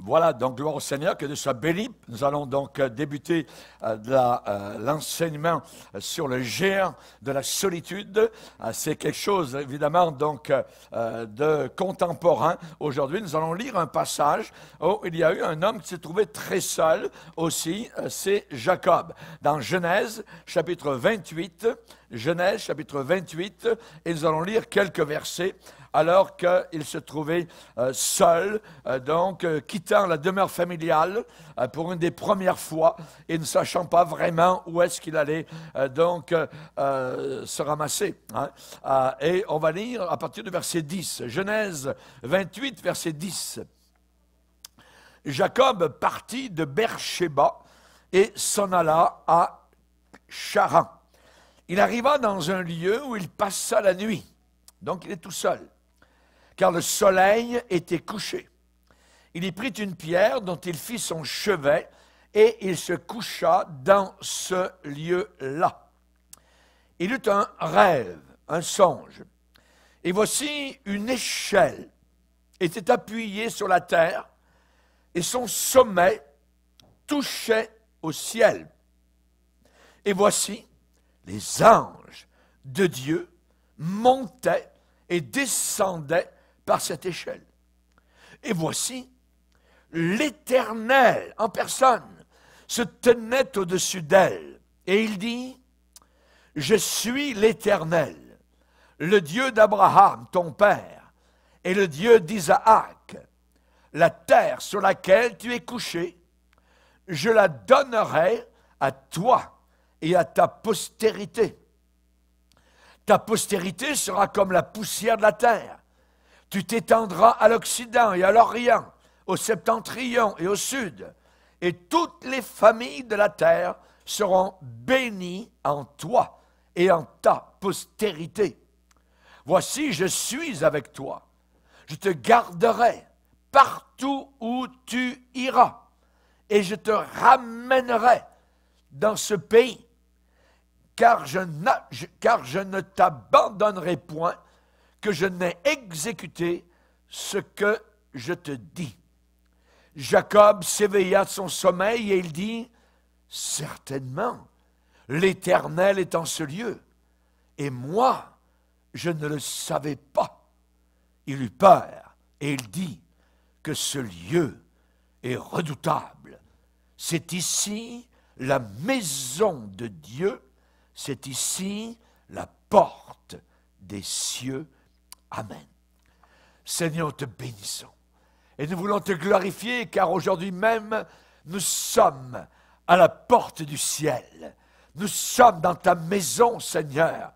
Voilà, donc gloire au Seigneur, que Dieu soit béni. Nous allons donc débuter l'enseignement sur le géant de la solitude. C'est quelque chose, évidemment, donc de contemporain. Aujourd'hui, nous allons lire un passage où il y a eu un homme qui s'est trouvé très seul aussi, c'est Jacob. Dans Genèse, chapitre 28, Genèse, chapitre 28, et nous allons lire quelques versets. Alors qu'il se trouvait seul, quittant la demeure familiale pour une des premières fois et ne sachant pas vraiment où est-ce qu'il allait se ramasser. Hein. Et on va lire à partir du verset 10, Genèse 28, verset 10. Jacob partit de Beer-shéba et s'en alla à Charan. Il arriva dans un lieu où il passa la nuit. Donc il est tout seul, car le soleil était couché. Il y prit une pierre dont il fit son chevet, et il se coucha dans ce lieu-là. Il eut un rêve, un songe, et voici une échelle était appuyée sur la terre, et son sommet touchait au ciel. Et voici, les anges de Dieu montaient et descendaient par cette échelle. Et voici, l'Éternel en personne se tenait au-dessus d'elle. Et il dit, « Je suis l'Éternel, le Dieu d'Abraham, ton père, et le Dieu d'Isaac. La terre sur laquelle tu es couché, je la donnerai à toi et à ta postérité. Ta postérité sera comme la poussière de la terre. Tu t'étendras à l'Occident et à l'Orient, au septentrion et au sud, et toutes les familles de la terre seront bénies en toi et en ta postérité. Voici, je suis avec toi. Je te garderai partout où tu iras, et je te ramènerai dans ce pays, car je ne t'abandonnerai point, que je n'ai exécuté ce que je te dis. » Jacob s'éveilla de son sommeil et il dit, « Certainement, l'Éternel est en ce lieu, et moi, je ne le savais pas. » Il eut peur et il dit que ce lieu est redoutable. C'est ici la maison de Dieu, c'est ici la porte des cieux. Amen. Seigneur, te bénissons. Et nous voulons te glorifier, car aujourd'hui même, nous sommes à la porte du ciel. Nous sommes dans ta maison, Seigneur.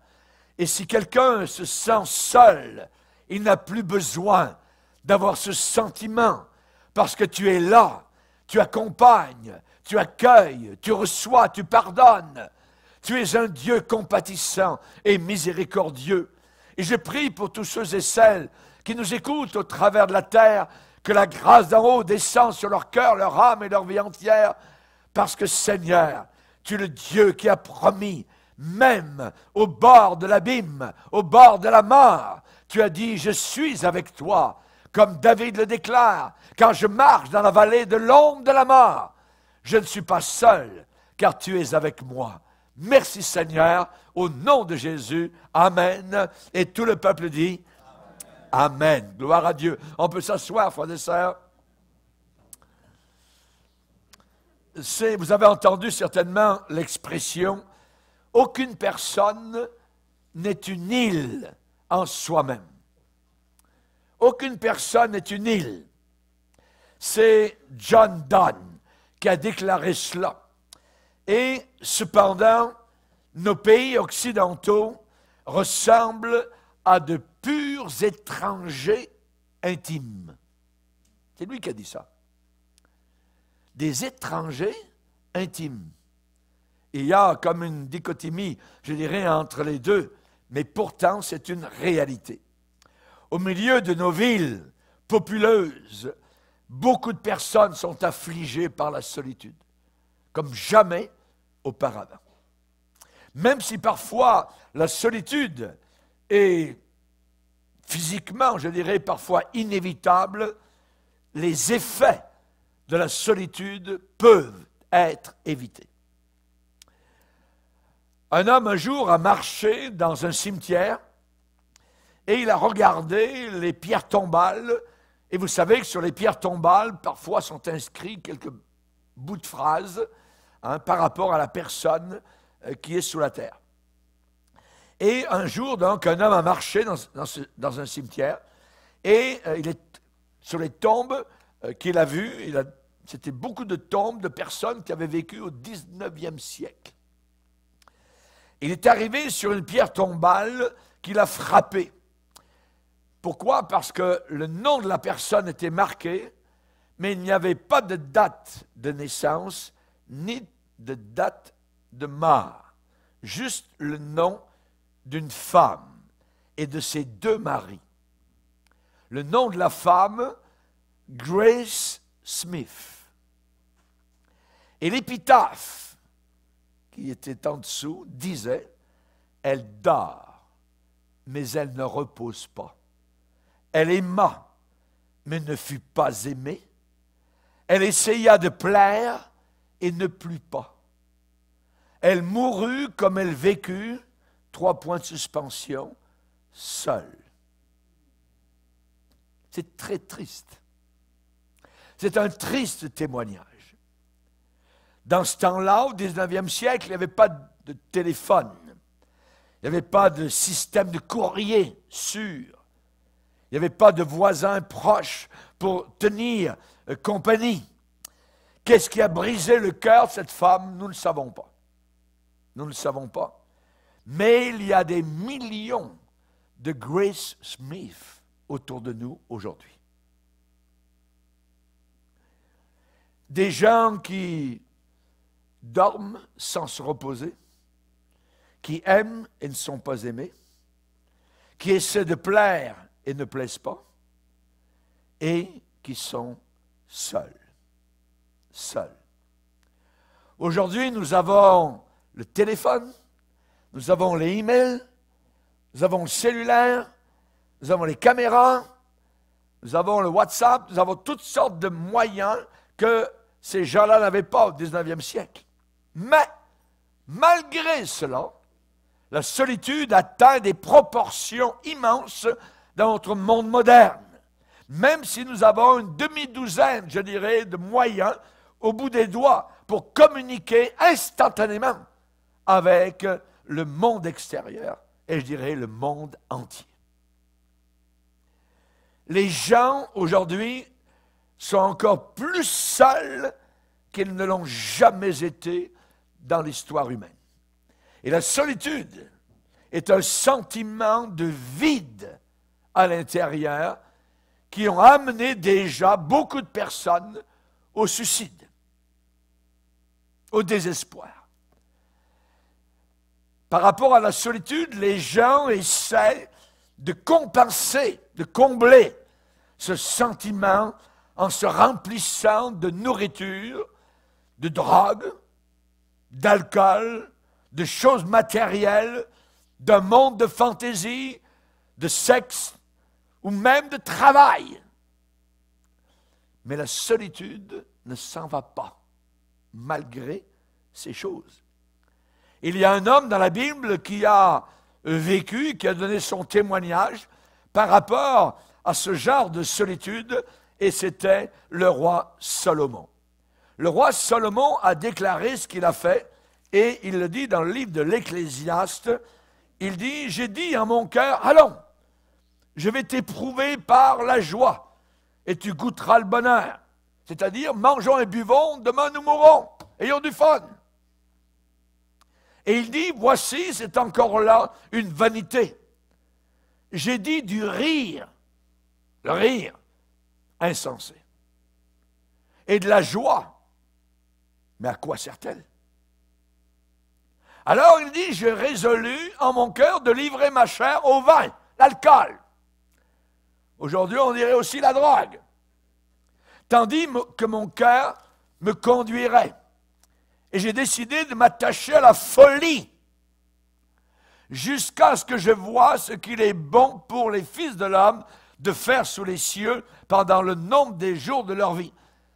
Et si quelqu'un se sent seul, il n'a plus besoin d'avoir ce sentiment, parce que tu es là, tu accompagnes, tu accueilles, tu reçois, tu pardonnes. Tu es un Dieu compatissant et miséricordieux. Et je prie pour tous ceux et celles qui nous écoutent au travers de la terre, que la grâce d'en haut descende sur leur cœur, leur âme et leur vie entière, parce que Seigneur, tu es le Dieu qui a promis, même au bord de l'abîme, au bord de la mort, tu as dit, je suis avec toi, comme David le déclare, quand je marche dans la vallée de l'ombre de la mort, je ne suis pas seul, car tu es avec moi. Merci Seigneur, au nom de Jésus, Amen. Et tout le peuple dit, Amen. Amen. Gloire à Dieu. On peut s'asseoir, frères et sœurs. Vous avez entendu certainement l'expression, aucune personne n'est une île en soi-même. Aucune personne n'est une île. C'est John Donne qui a déclaré cela. Et cependant, nos pays occidentaux ressemblent à de purs étrangers intimes. C'est lui qui a dit ça. Des étrangers intimes. Il y a comme une dichotomie, je dirais, entre les deux, mais pourtant c'est une réalité. Au milieu de nos villes populeuses, beaucoup de personnes sont affligées par la solitude, comme jamais auparavant. Même si parfois la solitude est physiquement, je dirais, parfois inévitable, les effets de la solitude peuvent être évitées. Un homme un jour a marché dans un cimetière et il a regardé les pierres tombales. Et vous savez que sur les pierres tombales, parfois sont inscrits quelques bouts de phrases par rapport à la personne qui est sous la terre. Et un jour, donc, un homme a marché dans un cimetière et il est sur les tombes qu'il a vues. C'était beaucoup de tombes de personnes qui avaient vécu au 19e siècle. Il est arrivé sur une pierre tombale qu'il a frappée. Pourquoi? Parce que le nom de la personne était marqué, mais il n'y avait pas de date de naissance, ni de date de mort. Juste le nom d'une femme et de ses deux maris. Le nom de la femme, Grace Smith. Et l'épitaphe qui était en dessous disait, « Elle dort, mais elle ne repose pas. Elle aima, mais ne fut pas aimée. Elle essaya de plaire et ne plut pas. Elle mourut comme elle vécut, 3 points de suspension, seule. » C'est très triste. C'est un triste témoignage. Dans ce temps-là, au 19e siècle, il n'y avait pas de téléphone. Il n'y avait pas de système de courrier sûr. Il n'y avait pas de voisins proches pour tenir compagnie. Qu'est-ce qui a brisé le cœur de cette femme? Nous ne le savons pas. Nous ne le savons pas. Mais il y a des millions de Grace Smith autour de nous aujourd'hui. Des gens qui dorment sans se reposer, qui aiment et ne sont pas aimés, qui essaient de plaire et ne plaisent pas, et qui sont seuls. Seuls. Aujourd'hui, nous avons le téléphone, nous avons les emails, nous avons le cellulaire, nous avons les caméras, nous avons le WhatsApp, nous avons toutes sortes de moyens que ces gens-là n'avaient pas au 19e siècle. Mais, malgré cela, la solitude atteint des proportions immenses dans notre monde moderne. Même si nous avons une demi-douzaine, je dirais, de moyens au bout des doigts pour communiquer instantanément avec le monde extérieur et je dirais le monde entier. Les gens aujourd'hui sont encore plus seuls qu'ils ne l'ont jamais été dans l'histoire humaine. Et la solitude est un sentiment de vide à l'intérieur qui ont amené déjà beaucoup de personnes au suicide, au désespoir. Par rapport à la solitude, les gens essaient de compenser, de combler ce sentiment en se remplissant de nourriture, de drogue, d'alcool, de choses matérielles, d'un monde de fantaisie, de sexe ou même de travail. Mais la solitude ne s'en va pas, malgré ces choses. Il y a un homme dans la Bible qui a vécu, qui a donné son témoignage par rapport à ce genre de solitude, et c'était le roi Salomon. Le roi Salomon a déclaré ce qu'il a fait, et il le dit dans le livre de l'Ecclésiaste. Il dit, « J'ai dit en mon cœur, allons, je vais t'éprouver par la joie, et tu goûteras le bonheur. » C'est-à-dire, mangeons et buvons, demain nous mourrons, ayons du fun. Et il dit, voici, c'est encore là une vanité. J'ai dit du rire, le rire insensé, et de la joie. Mais à quoi sert-elle? Alors il dit, j'ai résolu en mon cœur de livrer ma chair au vin, l'alcool. Aujourd'hui, on dirait aussi la drogue. Tandis que mon cœur me conduirait. Et j'ai décidé de m'attacher à la folie, jusqu'à ce que je voie ce qu'il est bon pour les fils de l'homme de faire sous les cieux pendant le nombre des jours de leur vie.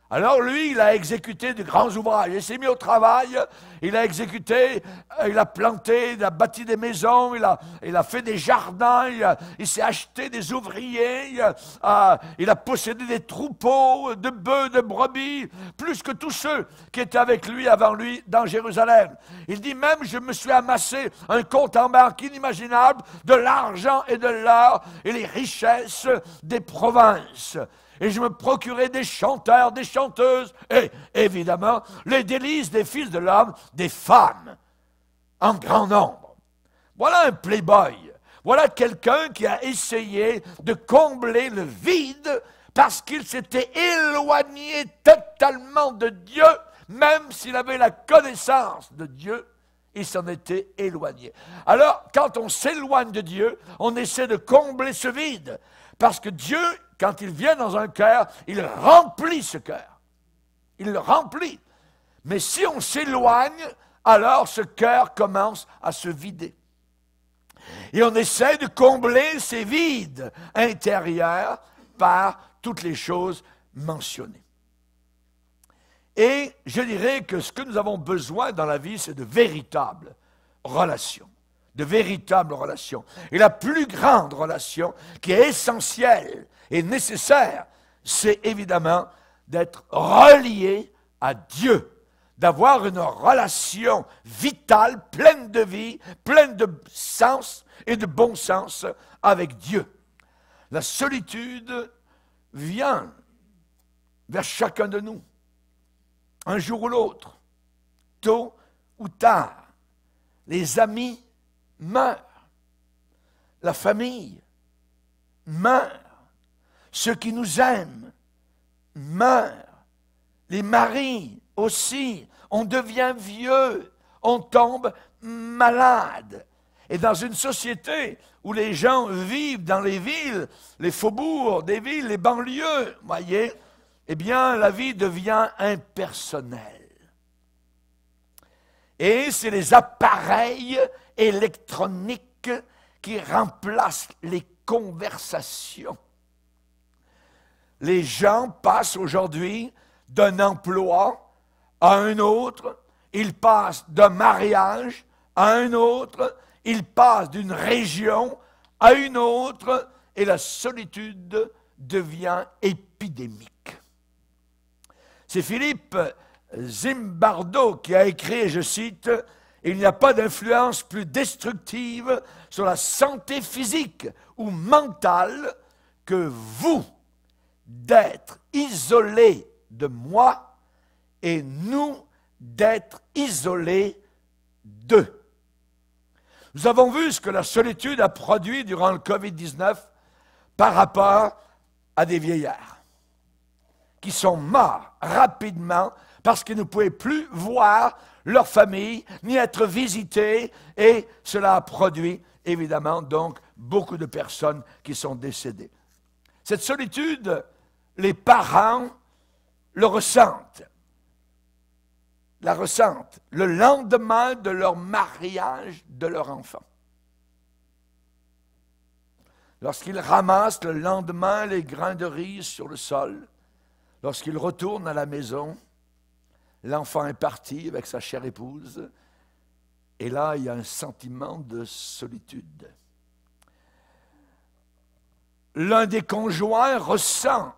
Alors lui, il a exécuté de grands ouvrages, il s'est mis au travail, il a exécuté, il a planté, il a bâti des maisons, il a fait des jardins, il s'est acheté des ouvriers, il a possédé des troupeaux de bœufs, de brebis, plus que tous ceux qui étaient avec lui, avant lui, dans Jérusalem. Il dit même, je me suis amassé un compte en banque inimaginable de l'argent et de l'or et les richesses des provinces. Et je me procurais des chanteurs, des chanteuses, et évidemment, les délices des fils de l'homme, des femmes, en grand nombre. Voilà un playboy. Voilà quelqu'un qui a essayé de combler le vide parce qu'il s'était éloigné totalement de Dieu, même s'il avait la connaissance de Dieu, il s'en était éloigné. Alors, quand on s'éloigne de Dieu, on essaie de combler ce vide, parce que Dieu, quand il vient dans un cœur, il remplit ce cœur. Il le remplit. Mais si on s'éloigne, alors ce cœur commence à se vider. Et on essaie de combler ces vides intérieurs par toutes les choses mentionnées. Et je dirais que ce que nous avons besoin dans la vie, c'est de véritables relations. De véritables relations. Et la plus grande relation qui est essentielle et nécessaire, c'est évidemment d'être relié à Dieu, d'avoir une relation vitale, pleine de vie, pleine de sens et de bon sens avec Dieu. La solitude vient vers chacun de nous, un jour ou l'autre, tôt ou tard. Les amis meurent, la famille meurt, ceux qui nous aiment meurent, les maris aussi, on devient vieux, on tombe malade. Et dans une société où les gens vivent dans les villes, les faubourgs des villes, les banlieues, voyez, eh bien la vie devient impersonnelle. Et c'est les appareils électroniques qui remplacent les conversations. Les gens passent aujourd'hui d'un emploi à un autre, ils passent d'un mariage à un autre, ils passent d'une région à une autre, et la solitude devient épidémique. C'est Philippe Zimbardo qui a écrit, je cite, « Il n'y a pas d'influence plus destructive sur la santé physique ou mentale que vous d'être isolés de moi et nous d'être isolés d'eux. » Nous avons vu ce que la solitude a produit durant le COVID-19 par rapport à des vieillards qui sont morts rapidement parce qu'ils ne pouvaient plus voir leur famille, ni être visités, et cela a produit, évidemment, donc, beaucoup de personnes qui sont décédées. Cette solitude, les parents le ressentent, la ressentent le lendemain de leur mariage de leur enfant. Lorsqu'ils ramassent le lendemain les grains de riz sur le sol, lorsqu'ils retournent à la maison, l'enfant est parti avec sa chère épouse, et là, il y a un sentiment de solitude. L'un des conjoints ressent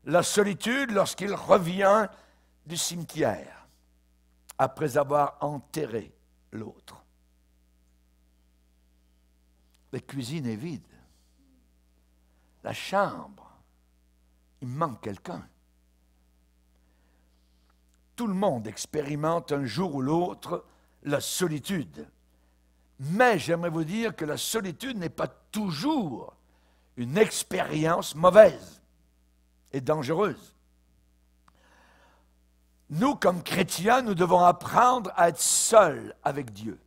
la solitude lorsqu'il revient du cimetière, après avoir enterré l'autre. La cuisine est vide. La chambre, il manque quelqu'un. Tout le monde expérimente un jour ou l'autre la solitude. Mais j'aimerais vous dire que la solitude n'est pas toujours une expérience mauvaise et dangereuse. Nous, comme chrétiens, nous devons apprendre à être seuls avec Dieu.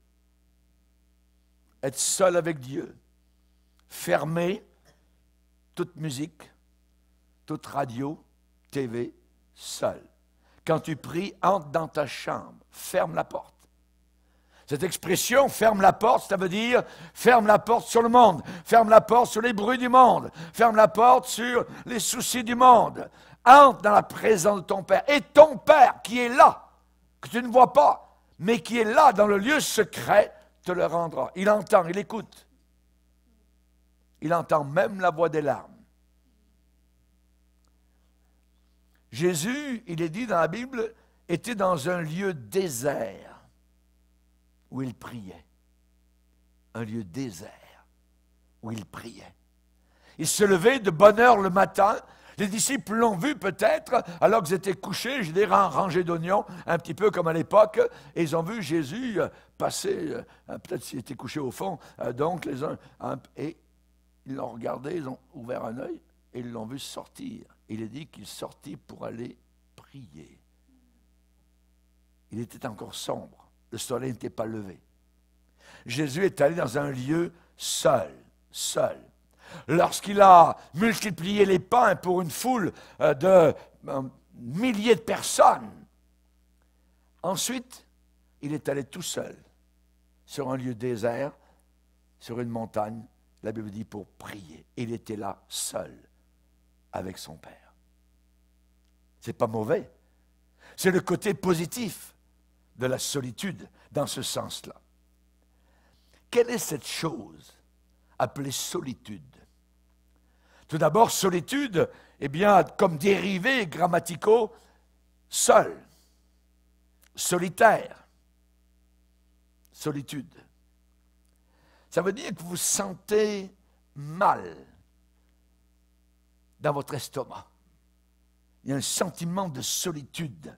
Être seul avec Dieu. Fermer toute musique, toute radio, TV, seul. Quand tu pries, entre dans ta chambre, ferme la porte. Cette expression, ferme la porte, ça veut dire ferme la porte sur le monde, ferme la porte sur les bruits du monde, ferme la porte sur les soucis du monde. entre dans la présence de ton Père. Et ton Père qui est là, que tu ne vois pas, mais qui est là dans le lieu secret, te le rendra. Il entend, il écoute. Il entend même la voix des larmes. Jésus, il est dit dans la Bible, était dans un lieu désert où il priait. Un lieu désert où il priait. Il se levait de bonne heure le matin. Les disciples l'ont vu peut-être, alors qu'ils étaient couchés, je dirais en rangée d'oignons, un petit peu comme à l'époque, et ils ont vu Jésus passer, peut-être s'il était couché au fond, donc les uns, et ils l'ont regardé, ils ont ouvert un œil, et ils l'ont vu sortir. Il est dit qu'il sortit pour aller prier. Il était encore sombre, le soleil n'était pas levé. Jésus est allé dans un lieu seul. Lorsqu'il a multiplié les pains pour une foule de milliers de personnes, ensuite, il est allé tout seul sur un lieu désert, sur une montagne, la Bible dit pour prier. Il était là seul avec son Père. C'est pas mauvais. C'est le côté positif de la solitude dans ce sens-là. Quelle est cette chose appelée solitude? Tout d'abord, solitude, eh bien, comme dérivés grammaticaux, seul, solitaire, solitude. Ça veut dire que vous vous sentez mal dans votre estomac. Il y a un sentiment de solitude.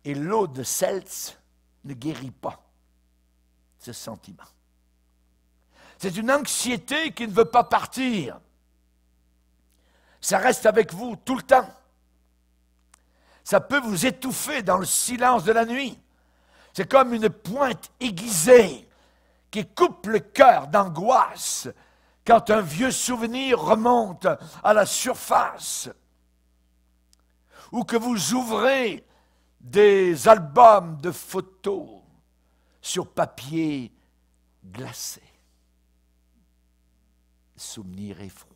Et l'eau de Seltz ne guérit pas ce sentiment. C'est une anxiété qui ne veut pas partir. Ça reste avec vous tout le temps. Ça peut vous étouffer dans le silence de la nuit. C'est comme une pointe aiguisée qui coupe le cœur d'angoisse quand un vieux souvenir remonte à la surface. Ou que vous ouvrez des albums de photos sur papier glacé. Souvenir effroi.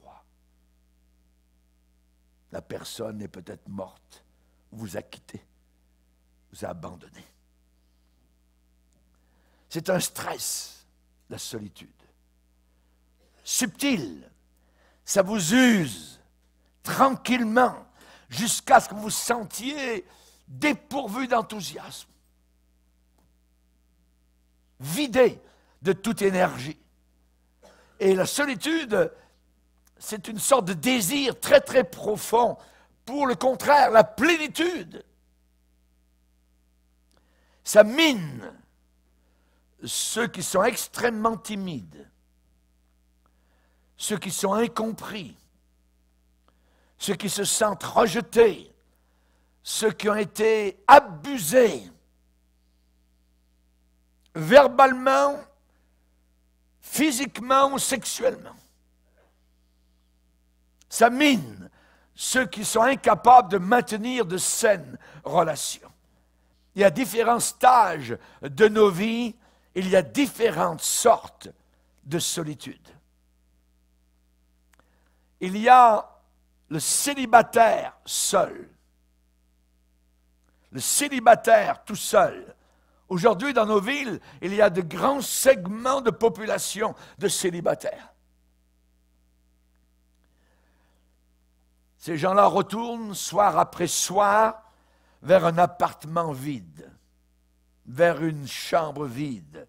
La personne est peut-être morte, vous a quitté, vous a abandonné. C'est un stress, la solitude. Subtil, ça vous use tranquillement jusqu'à ce que vous vous sentiez dépourvu d'enthousiasme, vidé de toute énergie. Et la solitude, c'est une sorte de désir très très profond pour le contraire, la plénitude. Ça mine ceux qui sont extrêmement timides, ceux qui sont incompris, ceux qui se sentent rejetés, ceux qui ont été abusés verbalement, physiquement ou sexuellement. Ça mine ceux qui sont incapables de maintenir de saines relations. Il y a différents stages de nos vies, il y a différentes sortes de solitude. Il y a le célibataire seul. Le célibataire tout seul. Aujourd'hui, dans nos villes, il y a de grands segments de population de célibataires. Ces gens-là retournent soir après soir vers un appartement vide, vers une chambre vide,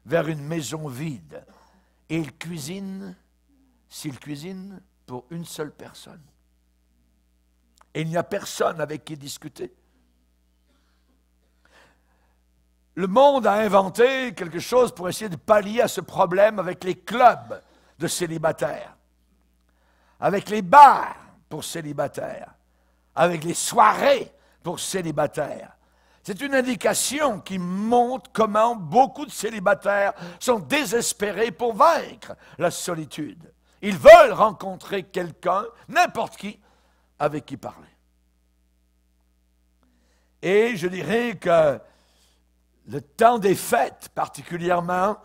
vers une maison vide. Et ils cuisinent, s'ils cuisinent, pour une seule personne. Et il n'y a personne avec qui discuter. Le monde a inventé quelque chose pour essayer de pallier à ce problème avec les clubs de célibataires, avec les bars pour célibataires, avec les soirées pour célibataires. C'est une indication qui montre comment beaucoup de célibataires sont désespérés pour vaincre la solitude. Ils veulent rencontrer quelqu'un, n'importe qui, avec qui parler. Et je dirais que le temps des fêtes, particulièrement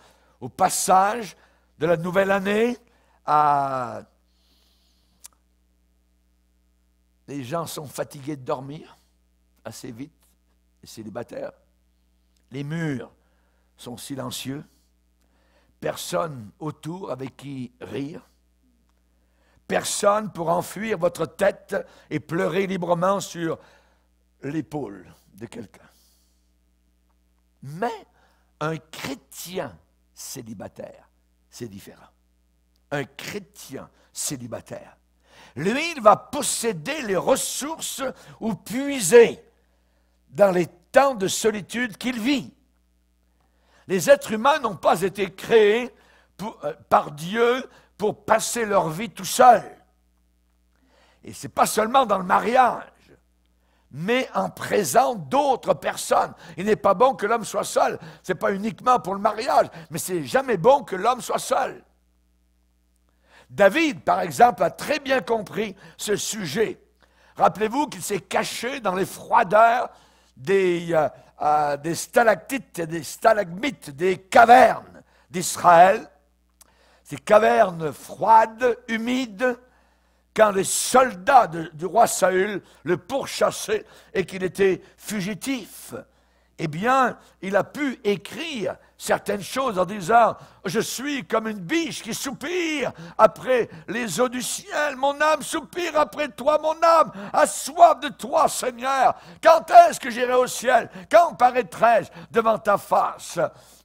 au passage de la nouvelle année à Les gens sont fatigués de dormir assez vite, les célibataires. Les murs sont silencieux. Personne autour avec qui rire. Personne pour enfuir votre tête et pleurer librement sur l'épaule de quelqu'un. Mais un chrétien célibataire, c'est différent. Un chrétien célibataire, lui, il va posséder les ressources ou puiser dans les temps de solitude qu'il vit. Les êtres humains n'ont pas été créés par Dieu pour passer leur vie tout seuls. Et ce n'est pas seulement dans le mariage, mais en présent d'autres personnes. Il n'est pas bon que l'homme soit seul. Ce n'est pas uniquement pour le mariage, mais c'est jamais bon que l'homme soit seul. David, par exemple, a très bien compris ce sujet. Rappelez-vous qu'il s'est caché dans les froideurs des stalactites et des stalagmites, des cavernes d'Israël. Ces cavernes froides, humides, quand les soldats du roi Saül le pourchassaient et qu'il était fugitif. Eh bien, il a pu écrire certaines choses en disant « Je suis comme une biche qui soupire après les eaux du ciel. Mon âme soupire après toi, mon âme a soif de toi, Seigneur. Quand est-ce que j'irai au ciel? Quand paraîtrai-je devant ta face ?»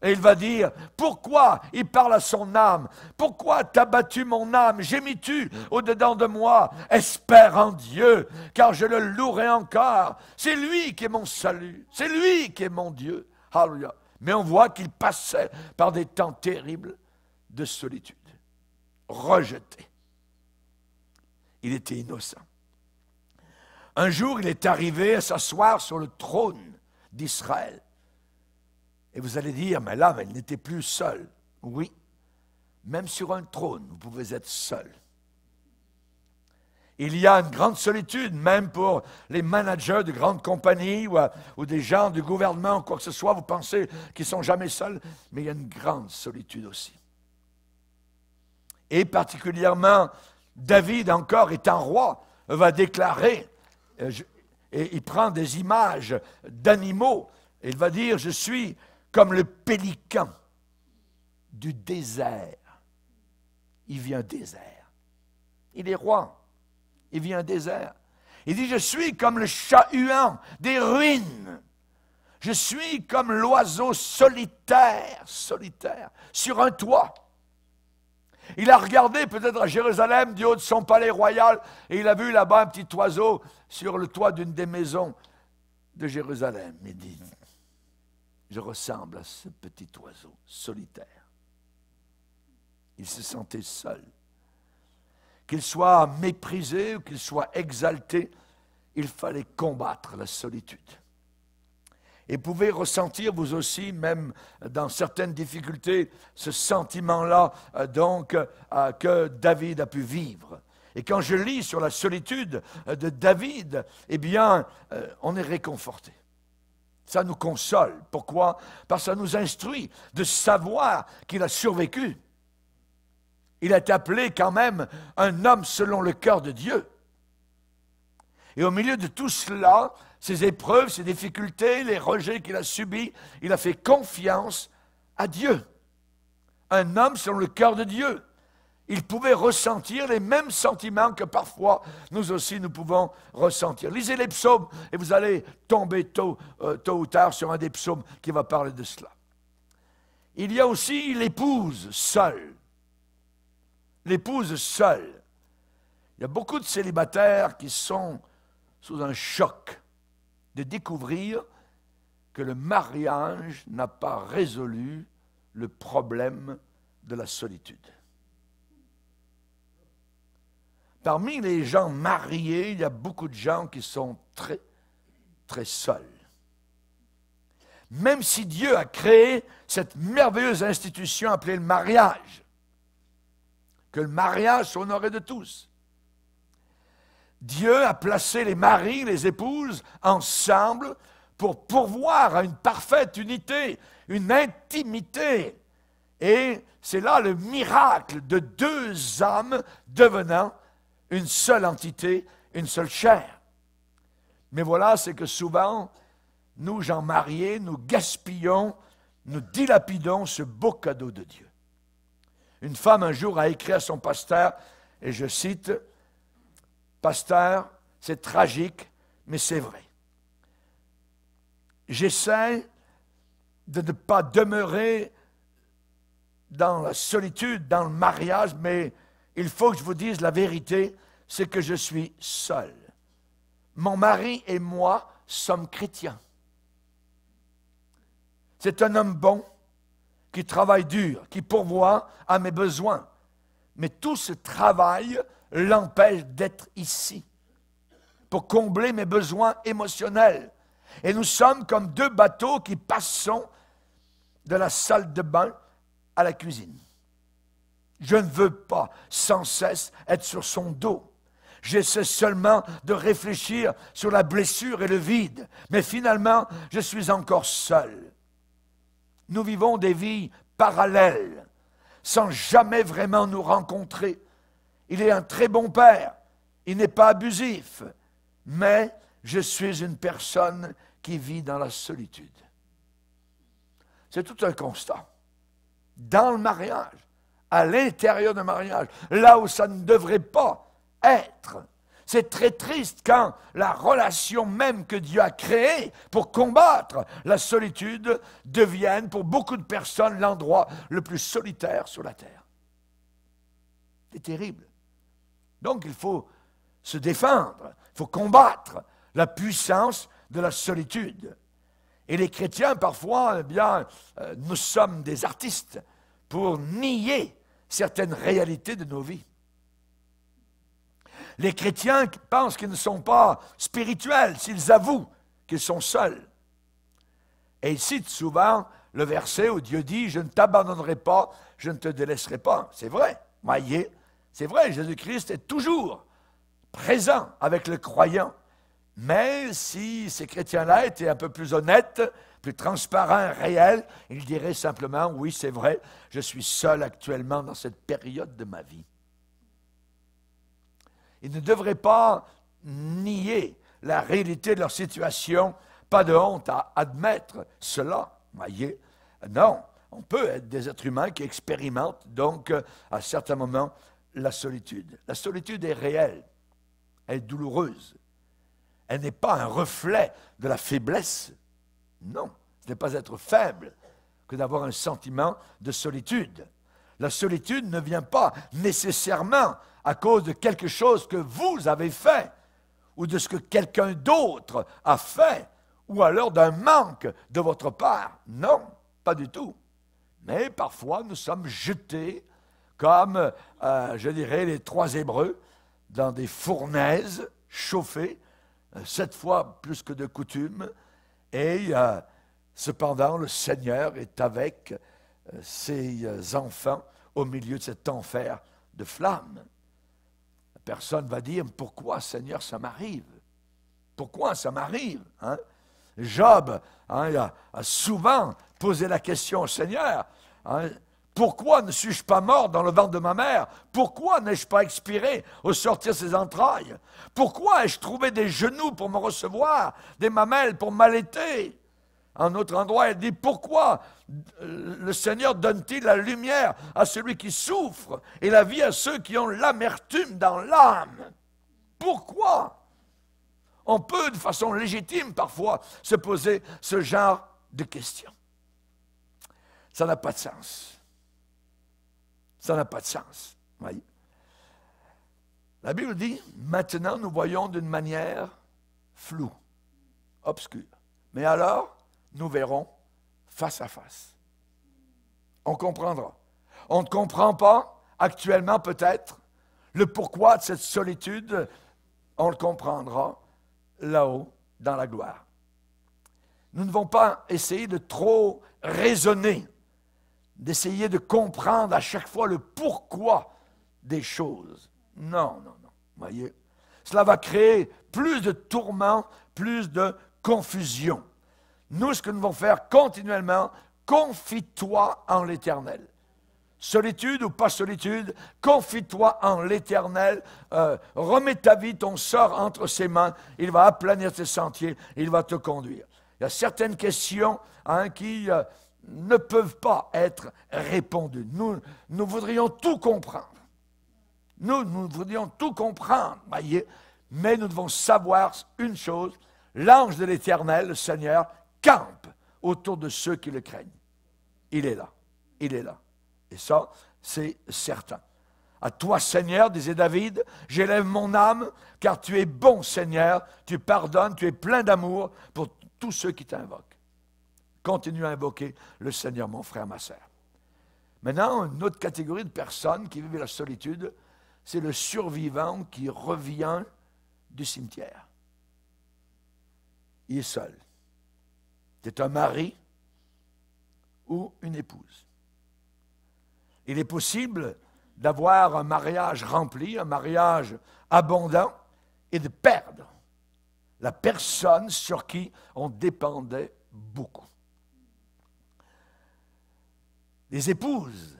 Et il va dire, pourquoi il parle à son âme? Pourquoi t'as battu mon âme? Gémis-tu au-dedans de moi? Espère en Dieu, car je le louerai encore. C'est lui qui est mon salut. C'est lui qui est mon Dieu. Alléluia. Mais on voit qu'il passait par des temps terribles de solitude. Rejeté. Il était innocent. Un jour, il est arrivé à s'asseoir sur le trône d'Israël. Et vous allez dire, mais là, il n'était plus seul. Oui, même sur un trône, vous pouvez être seul. Il y a une grande solitude, même pour les managers de grandes compagnies ou des gens du gouvernement, quoi que ce soit, vous pensez qu'ils ne sont jamais seuls, mais il y a une grande solitude aussi. Et particulièrement, David, encore étant roi, va déclarer, et il prend des images d'animaux, et il va dire, je suis comme le pélican du désert. Il vit un désert. Il est roi. Il vit un désert. Il dit, je suis comme le chat-huant des ruines. Je suis comme l'oiseau solitaire, sur un toit. Il a regardé peut-être à Jérusalem du haut de son palais royal et il a vu là-bas un petit oiseau sur le toit d'une des maisons de Jérusalem. Il dit, je ressemble à ce petit oiseau solitaire. Il se sentait seul. Qu'il soit méprisé ou qu'il soit exalté, il fallait combattre la solitude. Et vous pouvez ressentir vous aussi, même dans certaines difficultés, ce sentiment-là que David a pu vivre. Et quand je lis sur la solitude de David, eh bien, on est réconforté. Ça nous console. Pourquoi? Parce que ça nous instruit de savoir qu'il a survécu. Il est appelé quand même un homme selon le cœur de Dieu. Et au milieu de tout cela, ces épreuves, ces difficultés, les rejets qu'il a subis, il a fait confiance à Dieu. Un homme selon le cœur de Dieu. Il pouvait ressentir les mêmes sentiments que parfois nous aussi nous pouvons ressentir. Lisez les psaumes et vous allez tomber tôt ou tard sur un des psaumes qui va parler de cela. Il y a aussi l'épouse seule. L'épouse seule. Il y a beaucoup de célibataires qui sont sous un choc de découvrir que le mariage n'a pas résolu le problème de la solitude. Parmi les gens mariés, il y a beaucoup de gens qui sont très, très seuls. Même si Dieu a créé cette merveilleuse institution appelée le mariage, que le mariage soit honoré de tous. Dieu a placé les maris, les épouses, ensemble pour pourvoir à une parfaite unité, une intimité. Et c'est là le miracle de deux âmes devenant une seule entité une seule chair. Mais voilà, c'est que souvent, nous, gens mariés, nous gaspillons, nous dilapidons ce beau cadeau de Dieu. Une femme un jour a écrit à son pasteur, et je cite, « Pasteur, c'est tragique, mais c'est vrai. J'essaie de ne pas demeurer dans la solitude, dans le mariage, mais il faut que je vous dise la vérité, c'est que je suis seul. Mon mari et moi sommes chrétiens. C'est un homme bon, qui travaille dur, qui pourvoit à mes besoins. Mais tout ce travail l'empêche d'être ici, pour combler mes besoins émotionnels. Et nous sommes comme deux bateaux qui passons de la salle de bain à la cuisine. Je ne veux pas sans cesse être sur son dos. J'essaie seulement de réfléchir sur la blessure et le vide. Mais finalement, je suis encore seul. Nous vivons des vies parallèles, sans jamais vraiment nous rencontrer. Il est un très bon père, il n'est pas abusif, mais je suis une personne qui vit dans la solitude. C'est tout un constat. Dans le mariage, à l'intérieur du mariage, là où ça ne devrait pas être. C'est très triste quand la relation même que Dieu a créée pour combattre la solitude devienne pour beaucoup de personnes l'endroit le plus solitaire sur la terre. C'est terrible. Donc il faut se défendre, il faut combattre la puissance de la solitude. Et les chrétiens, parfois, eh bien, nous sommes des artistes pour nier certaines réalités de nos vies. Les chrétiens pensent qu'ils ne sont pas spirituels s'ils avouent qu'ils sont seuls. Et ils citent souvent le verset où Dieu dit « Je ne t'abandonnerai pas, je ne te délaisserai pas ». C'est vrai, voyez, c'est vrai, Jésus-Christ est toujours présent avec le croyant. Mais si ces chrétiens-là étaient un peu plus honnêtes, plus transparents, réels, ils diraient simplement « Oui, c'est vrai, je suis seul actuellement dans cette période de ma vie ». Ils ne devraient pas nier la réalité de leur situation, pas de honte à admettre cela, voyez. Non, on peut être des êtres humains qui expérimentent donc à certains moments la solitude. La solitude est réelle, elle est douloureuse. Elle n'est pas un reflet de la faiblesse. Non, ce n'est pas être faible que d'avoir un sentiment de solitude. La solitude ne vient pas nécessairement à cause de quelque chose que vous avez fait, ou de ce que quelqu'un d'autre a fait, ou alors d'un manque de votre part. Non, pas du tout. Mais parfois, nous sommes jetés, comme, je dirais, les 3 Hébreux, dans des fournaises chauffées, 7 fois plus que de coutume, et cependant, le Seigneur est avec ses enfants au milieu de cet enfer de flammes. Personne va dire, pourquoi Seigneur ça m'arrive? Pourquoi ça m'arrive? Hein? Job il a souvent posé la question au Seigneur, pourquoi ne suis-je pas mort dans le ventre de ma mère? Pourquoi n'ai-je pas expiré au sortir ses entrailles? Pourquoi ai-je trouvé des genoux pour me recevoir, des mamelles pour m'allaiter? En autre endroit, elle dit, pourquoi le Seigneur donne-t-il la lumière à celui qui souffre et la vie à ceux qui ont l'amertume dans l'âme? Pourquoi? On peut, de façon légitime parfois, se poser ce genre de questions. Ça n'a pas de sens. Ça n'a pas de sens. Voyez. La Bible dit, maintenant nous voyons d'une manière floue, obscure. Mais alors, nous verrons face à face. On comprendra. On ne comprend pas, actuellement peut-être, le pourquoi de cette solitude. On le comprendra là-haut, dans la gloire. Nous ne devons pas essayer de trop raisonner, d'essayer de comprendre à chaque fois le pourquoi des choses. Non, non, non. Voyez, cela va créer plus de tourments, plus de confusion. Nous, ce que nous devons faire continuellement, confie-toi en l'Éternel. Solitude ou pas solitude, confie-toi en l'Éternel, remets ta vie, ton sort entre ses mains, il va aplanir tes sentiers, il va te conduire. Il y a certaines questions qui ne peuvent pas être répondues. Nous voudrions tout comprendre. Nous voudrions tout comprendre, voyez, mais nous devons savoir une chose, l'ange de l'Éternel, le Seigneur, campe autour de ceux qui le craignent. Il est là, il est là. Et ça, c'est certain. À toi, Seigneur, disait David, j'élève mon âme, car tu es bon, Seigneur, tu pardonnes, tu es plein d'amour pour tous ceux qui t'invoquent. Continue à invoquer le Seigneur, mon frère, ma sœur. Maintenant, une autre catégorie de personnes qui vivent la solitude, c'est le survivant qui revient du cimetière. Il est seul. C'est un mari ou une épouse. Il est possible d'avoir un mariage rempli, un mariage abondant, et de perdre la personne sur qui on dépendait beaucoup. Les épouses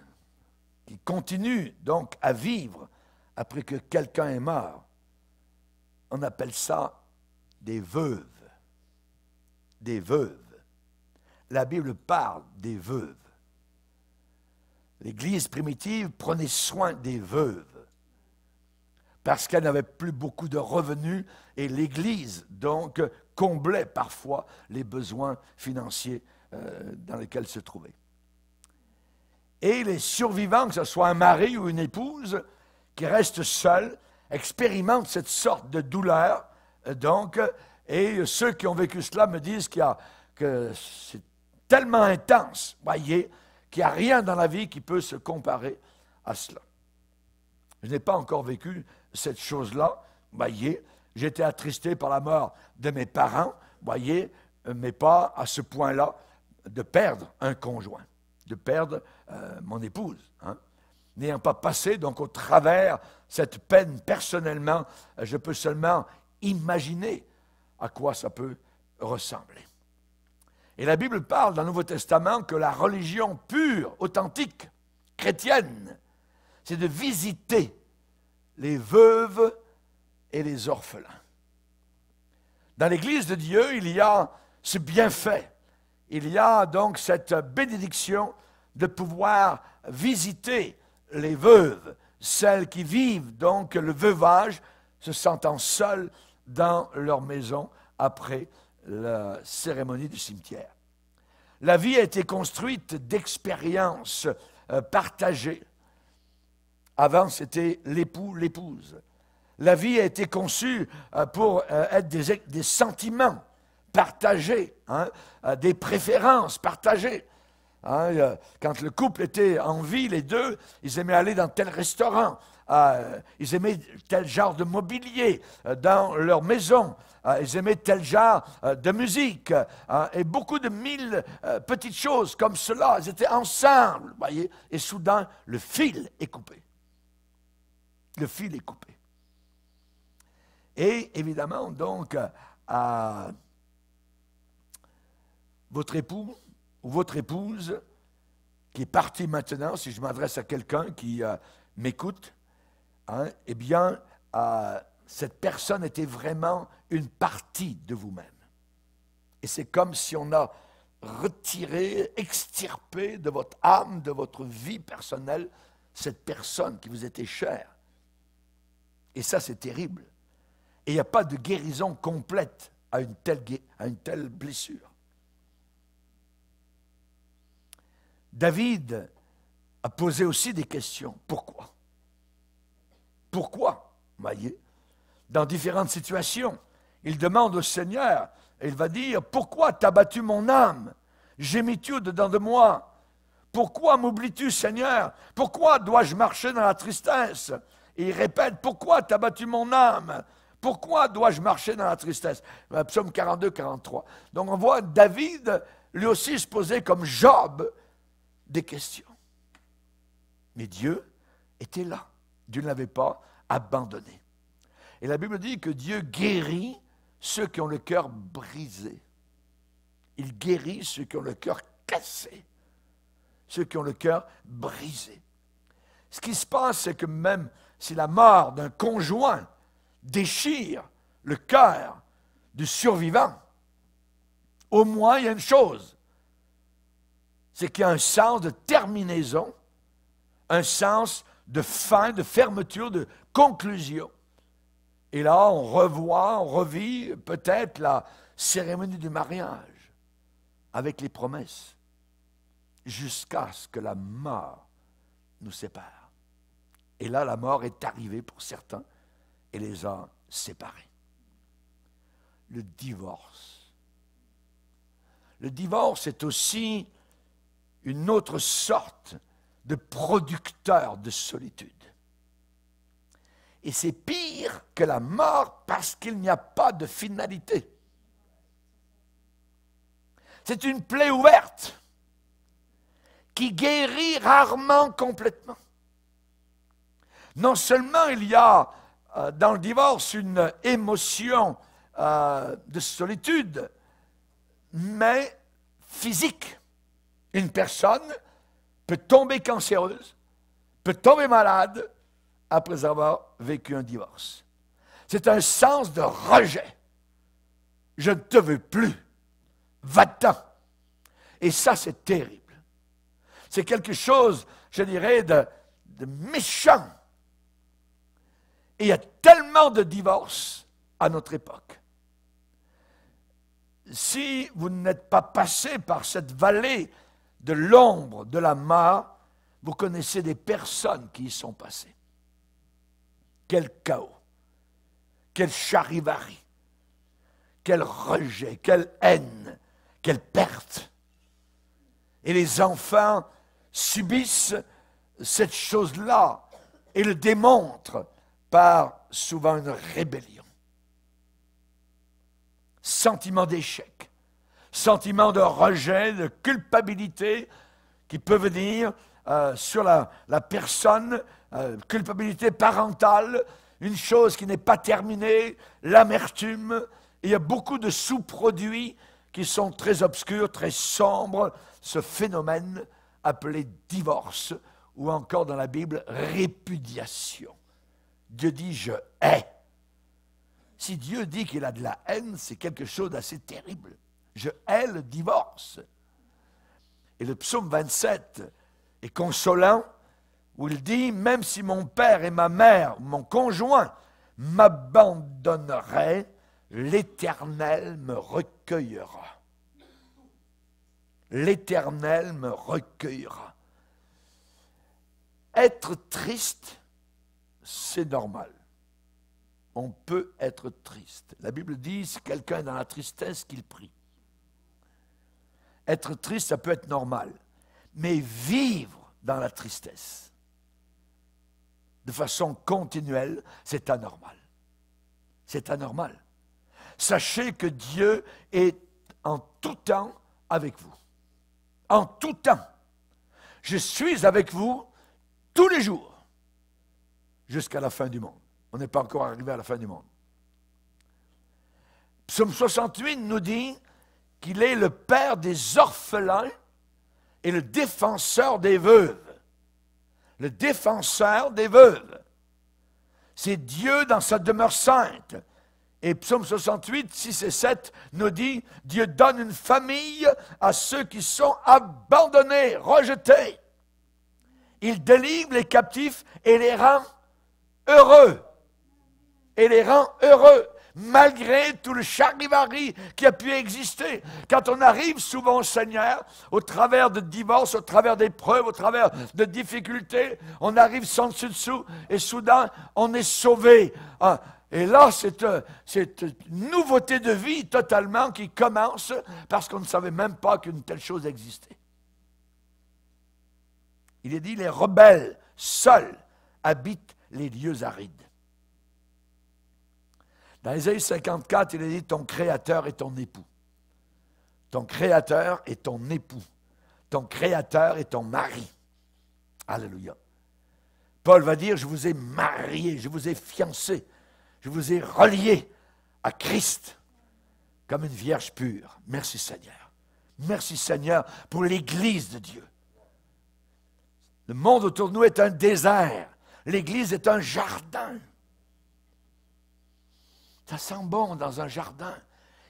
qui continuent donc à vivre après que quelqu'un est mort, on appelle ça des veuves. Des veuves. La Bible parle des veuves. L'Église primitive prenait soin des veuves parce qu'elle n'avait plus beaucoup de revenus et l'Église, donc, comblait parfois les besoins financiers dans lesquels se trouvait. Et les survivants, que ce soit un mari ou une épouse, qui restent seuls, expérimentent cette sorte de douleur, donc, et ceux qui ont vécu cela me disent que c'est tellement intense, voyez, qu'il n'y a rien dans la vie qui peut se comparer à cela. Je n'ai pas encore vécu cette chose-là, voyez, j'ai été attristé par la mort de mes parents, voyez, mais pas à ce point-là de perdre un conjoint, de perdre mon épouse. N'ayant pas passé donc au travers cette peine personnellement, je peux seulement imaginer à quoi ça peut ressembler. Et la Bible parle dans le Nouveau Testament que la religion pure, authentique, chrétienne, c'est de visiter les veuves et les orphelins. Dans l'Église de Dieu, il y a ce bienfait. Il y a donc cette bénédiction de pouvoir visiter les veuves, celles qui vivent donc le veuvage, se sentant seules dans leur maison après la cérémonie du cimetière. La vie a été construite d'expériences partagées. Avant, c'était l'époux, l'épouse. La vie a été conçue pour être des sentiments partagés, des préférences partagées. Quand le couple était en vie, les deux, ils aimaient aller dans tel restaurant, ils aimaient tel genre de mobilier dans leur maison, ils aimaient tel genre de musique, et beaucoup de mille petites choses comme cela. Ils étaient ensemble, voyez, et soudain, le fil est coupé. Le fil est coupé. Et évidemment, donc, votre époux ou votre épouse qui est partie maintenant, si je m'adresse à quelqu'un qui m'écoute, eh bien, cette personne était vraiment une partie de vous-même. Et c'est comme si on a retiré, extirpé de votre âme, de votre vie personnelle, cette personne qui vous était chère. Et ça, c'est terrible. Et il n'y a pas de guérison complète à une telle blessure. David a posé aussi des questions. Pourquoi? Pourquoi? Voyez, dans différentes situations, il demande au Seigneur, et il va dire, pourquoi t'as battu mon âme? Gémis-tu au-dedans de moi? Pourquoi m'oublies-tu, Seigneur? Pourquoi dois-je marcher dans la tristesse? Et il répète, pourquoi t'as battu mon âme? Pourquoi dois-je marcher dans la tristesse? Psaume 42, 43. Donc on voit David, lui aussi, se poser comme Job des questions. Mais Dieu était là. Dieu ne l'avait pas abandonné. Et la Bible dit que Dieu guérit ceux qui ont le cœur brisé. Il guérit ceux qui ont le cœur cassé. Ceux qui ont le cœur brisé. Ce qui se passe, c'est que même si la mort d'un conjoint déchire le cœur du survivant, au moins il y a une chose, c'est qu'il y a un sens de terminaison, un sens de fin, de fermeture, de conclusion. Et là, on revoit, on revit peut-être la cérémonie du mariage avec les promesses, jusqu'à ce que la mort nous sépare. Et là, la mort est arrivée pour certains et les a séparés. Le divorce. Le divorce est aussi une autre sorte de producteur de solitude. Et c'est pire que la mort parce qu'il n'y a pas de finalité. C'est une plaie ouverte qui guérit rarement complètement. Non seulement il y a dans le divorce une émotion de solitude, mais physique. Une personne peut tomber cancéreuse, peut tomber malade après avoir vécu un divorce. C'est un sens de rejet. Je ne te veux plus. Va-t'en. Et ça, c'est terrible. C'est quelque chose, je dirais, de méchant. Et il y a tellement de divorces à notre époque. Si vous n'êtes pas passé par cette vallée de l'ombre de la mort, vous connaissez des personnes qui y sont passées. Quel chaos, quel charivari, quel rejet, quelle haine, quelle perte. Et les enfants subissent cette chose-là et le démontrent par souvent une rébellion. Sentiment d'échec, sentiment de rejet, de culpabilité qui peut venir sur la personne, culpabilité parentale, une chose qui n'est pas terminée, l'amertume. Il y a beaucoup de sous-produits qui sont très obscurs, très sombres, ce phénomène appelé divorce, ou encore dans la Bible, répudiation. Dieu dit « je hais ». Si Dieu dit qu'il a de la haine, c'est quelque chose d'assez terrible. Je hais le divorce. Et le psaume 27 est consolant, où il dit « Même si mon père et ma mère, mon conjoint, m'abandonneraient, l'Éternel me recueillera. » L'Éternel me recueillera. Être triste, c'est normal. On peut être triste. La Bible dit, si quelqu'un est dans la tristesse, qu'il prie. Être triste, ça peut être normal. Mais vivre dans la tristesse, de façon continuelle, c'est anormal. C'est anormal. Sachez que Dieu est en tout temps avec vous. En tout temps. Je suis avec vous tous les jours, jusqu'à la fin du monde. On n'est pas encore arrivé à la fin du monde. Psaume 68 nous dit qu'il est le père des orphelins et le défenseur des veuves. Le défenseur des veuves. C'est Dieu dans sa demeure sainte. Et Psaume 68, 6 et 7 nous dit, Dieu donne une famille à ceux qui sont abandonnés, rejetés. Il délivre les captifs et les rend heureux. Et les rend heureux, malgré tout le charivari qui a pu exister. Quand on arrive souvent au Seigneur, au travers de divorces, au travers d'épreuves, au travers de difficultés, on arrive sans dessus-dessous et soudain, on est sauvé. Et là, c'est une nouveauté de vie totalement qui commence parce qu'on ne savait même pas qu'une telle chose existait. Il est dit, les rebelles, seuls, habitent les lieux arides. Dans Ésaïe 54, il est dit, ton Créateur est ton époux. Ton Créateur est ton époux. Ton Créateur est ton mari. Alléluia. Paul va dire, je vous ai marié, je vous ai fiancé, je vous ai relié à Christ comme une vierge pure. Merci Seigneur. Merci Seigneur pour l'Église de Dieu. Le monde autour de nous est un désert. L'Église est un jardin. Ça sent bon dans un jardin.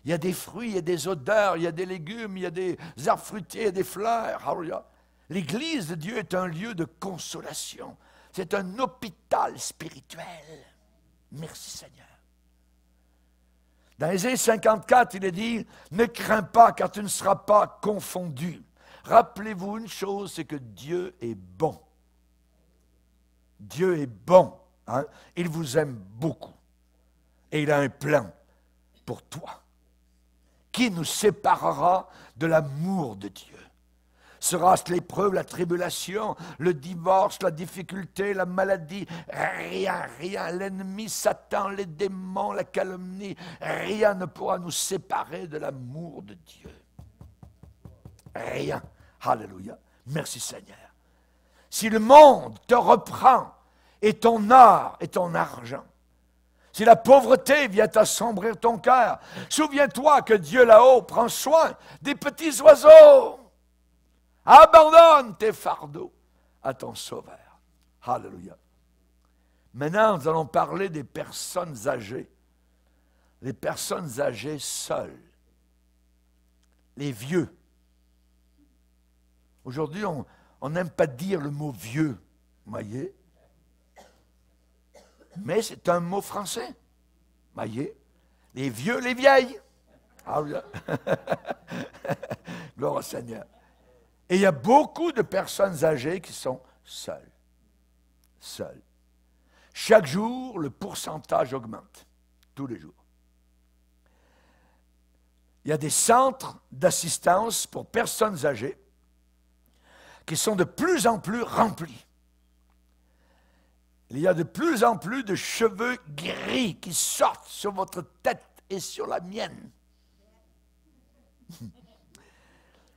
Il y a des fruits, il y a des odeurs, il y a des légumes, il y a des arbres fruitiers, il y a des fleurs. Alléluia. L'Église de Dieu est un lieu de consolation. C'est un hôpital spirituel. Merci Seigneur. Dans Ésaïe 54, il est dit, « Ne crains pas car tu ne seras pas confondu. » Rappelez-vous une chose, c'est que Dieu est bon. Dieu est bon. Hein? Il vous aime beaucoup. Et il a un plan pour toi. Qui nous séparera de l'amour de Dieu? Sera-ce l'épreuve, la tribulation, le divorce, la difficulté, la maladie? Rien, rien. L'ennemi, Satan, les démons, la calomnie, rien ne pourra nous séparer de l'amour de Dieu. Rien. Alléluia. Merci Seigneur. Si le monde te reprend, et ton or et ton argent, si la pauvreté vient assombrir ton cœur, souviens-toi que Dieu là-haut prend soin des petits oiseaux. Abandonne tes fardeaux à ton Sauveur. Alléluia. Maintenant, nous allons parler des personnes âgées. Les personnes âgées seules. Les vieux. Aujourd'hui, on n'aime pas dire le mot vieux, voyez. Mais c'est un mot français. Voyez. Les vieux, les vieilles. Alléluia. Gloire au Seigneur. Et il y a beaucoup de personnes âgées qui sont seules. Seules. Chaque jour, le pourcentage augmente. Tous les jours. Il y a des centres d'assistance pour personnes âgées qui sont de plus en plus remplis. Il y a de plus en plus de cheveux gris qui sortent sur votre tête et sur la mienne.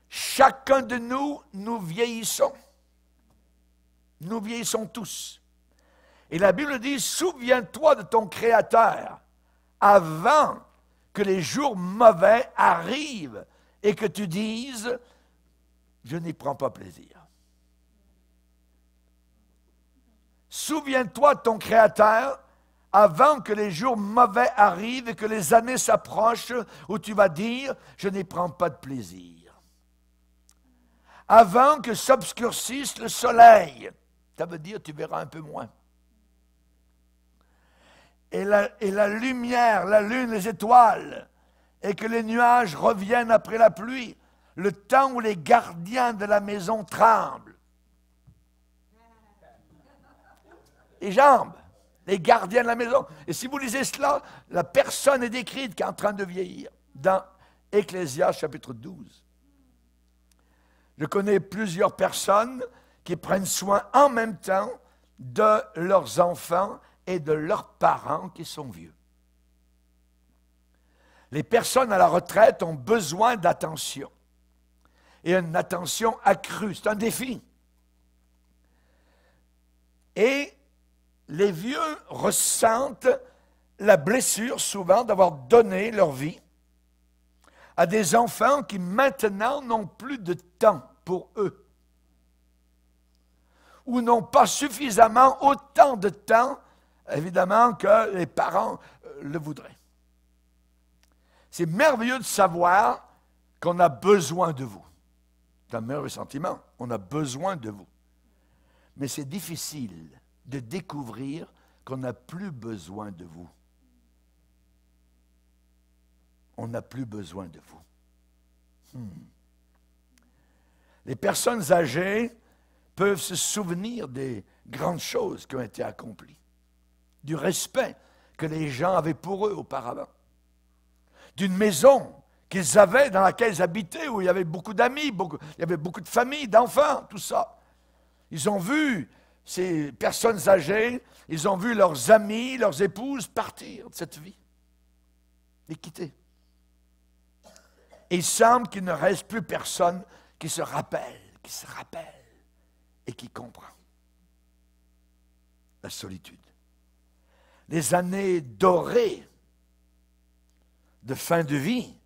Chacun de nous, nous vieillissons. Nous vieillissons tous. Et la Bible dit, souviens-toi de ton Créateur avant que les jours mauvais arrivent et que tu dises, je n'y prends pas plaisir. Souviens-toi de ton Créateur avant que les jours mauvais arrivent et que les années s'approchent où tu vas dire, je n'y prends pas de plaisir. Avant que s'obscurcisse le soleil, ça veut dire tu verras un peu moins. Et la lumière, la lune, les étoiles, et que les nuages reviennent après la pluie, le temps où les gardiens de la maison tremblent. Les jambes, les gardiens de la maison. Et si vous lisez cela, la personne est décrite qui est en train de vieillir dans Ecclésiaste chapitre 12. Je connais plusieurs personnes qui prennent soin en même temps de leurs enfants et de leurs parents qui sont vieux. Les personnes à la retraite ont besoin d'attention. Et une attention accrue. C'est un défi. Et les vieux ressentent la blessure souvent d'avoir donné leur vie à des enfants qui maintenant n'ont plus de temps pour eux ou n'ont pas suffisamment autant de temps, évidemment, que les parents le voudraient. C'est merveilleux de savoir qu'on a besoin de vous. C'est un merveilleux sentiment. On a besoin de vous. Mais c'est difficile de découvrir qu'on n'a plus besoin de vous. On n'a plus besoin de vous. Les personnes âgées peuvent se souvenir des grandes choses qui ont été accomplies, du respect que les gens avaient pour eux auparavant, d'une maison qu'ils avaient, dans laquelle ils habitaient, où il y avait beaucoup d'amis, il y avait beaucoup de familles, d'enfants, tout ça. Ils ont vu ces personnes âgées, ils ont vu leurs amis, leurs épouses partir de cette vie, les quitter. Et il semble qu'il ne reste plus personne qui se rappelle et qui comprend la solitude. Les années dorées de fin de vie,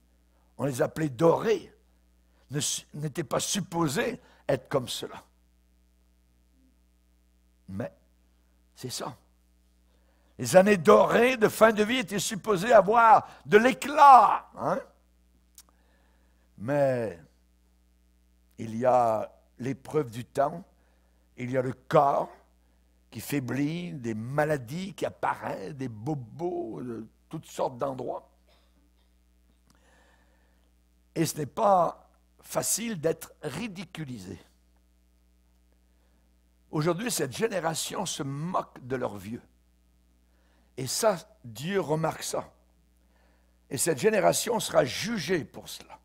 on les appelait dorées, n'étaient pas supposées être comme cela. Mais c'est ça. Les années dorées de fin de vie étaient supposées avoir de l'éclat. Hein? Mais il y a l'épreuve du temps, il y a le corps qui faiblit, des maladies qui apparaissent, des bobos de toutes sortes d'endroits. Et ce n'est pas facile d'être ridiculisé. Aujourd'hui, cette génération se moque de leurs vieux. Et ça, Dieu remarque ça. Et cette génération sera jugée pour cela.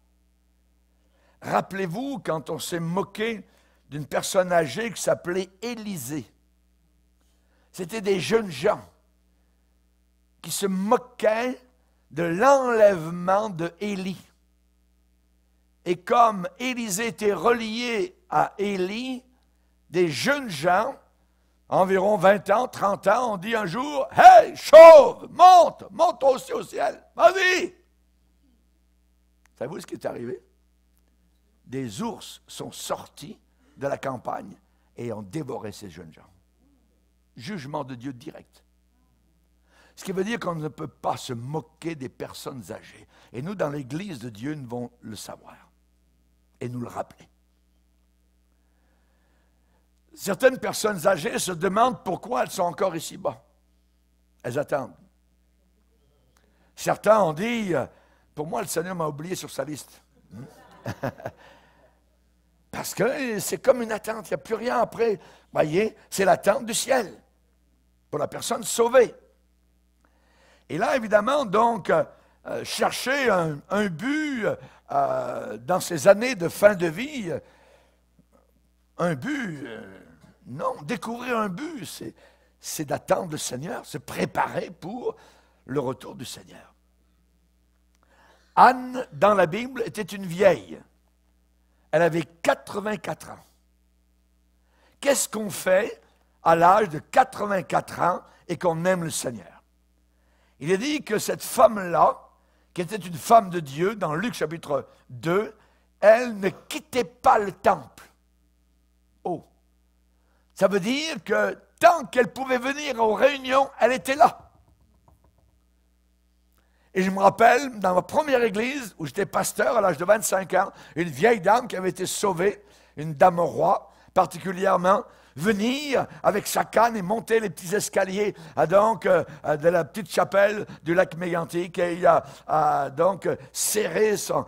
Rappelez-vous quand on s'est moqué d'une personne âgée qui s'appelait Élisée. C'était des jeunes gens qui se moquaient de l'enlèvement de Élie. Et comme Élisée était relié à Élie, des jeunes gens, environ 20 ans, 30 ans, ont dit un jour, « Hey, chauve, monte aussi au ciel, vas-y! » Savez-vous ce qui est arrivé? Des ours sont sortis de la campagne et ont dévoré ces jeunes gens. Jugement de Dieu direct. Ce qui veut dire qu'on ne peut pas se moquer des personnes âgées. Et nous, dans l'Église de Dieu, nous devons le savoir et nous le rappeler. Certaines personnes âgées se demandent pourquoi elles sont encore ici-bas. Elles attendent. Certains ont dit, pour moi, le Seigneur m'a oublié sur sa liste. Parce que c'est comme une attente, il n'y a plus rien après. Voyez, c'est l'attente du ciel pour la personne sauvée. Et là, évidemment, donc, chercher un but dans ces années de fin de vie, un but, non, découvrir un but, c'est d'attendre le Seigneur, se préparer pour le retour du Seigneur. Anne, dans la Bible, était une vieille. Elle avait 84 ans. Qu'est-ce qu'on fait à l'âge de 84 ans et qu'on aime le Seigneur? Il est dit que cette femme-là, qui était une femme de Dieu, dans Luc chapitre 2, elle ne quittait pas le temple. Oh! Ça veut dire que tant qu'elle pouvait venir aux réunions, elle était là. Et je me rappelle, dans ma première église, où j'étais pasteur à l'âge de 25 ans, une vieille dame qui avait été sauvée, une dame roi, particulièrement, venir avec sa canne et monter les petits escaliers de la petite chapelle du lac Mégantic. Et il a donc serré son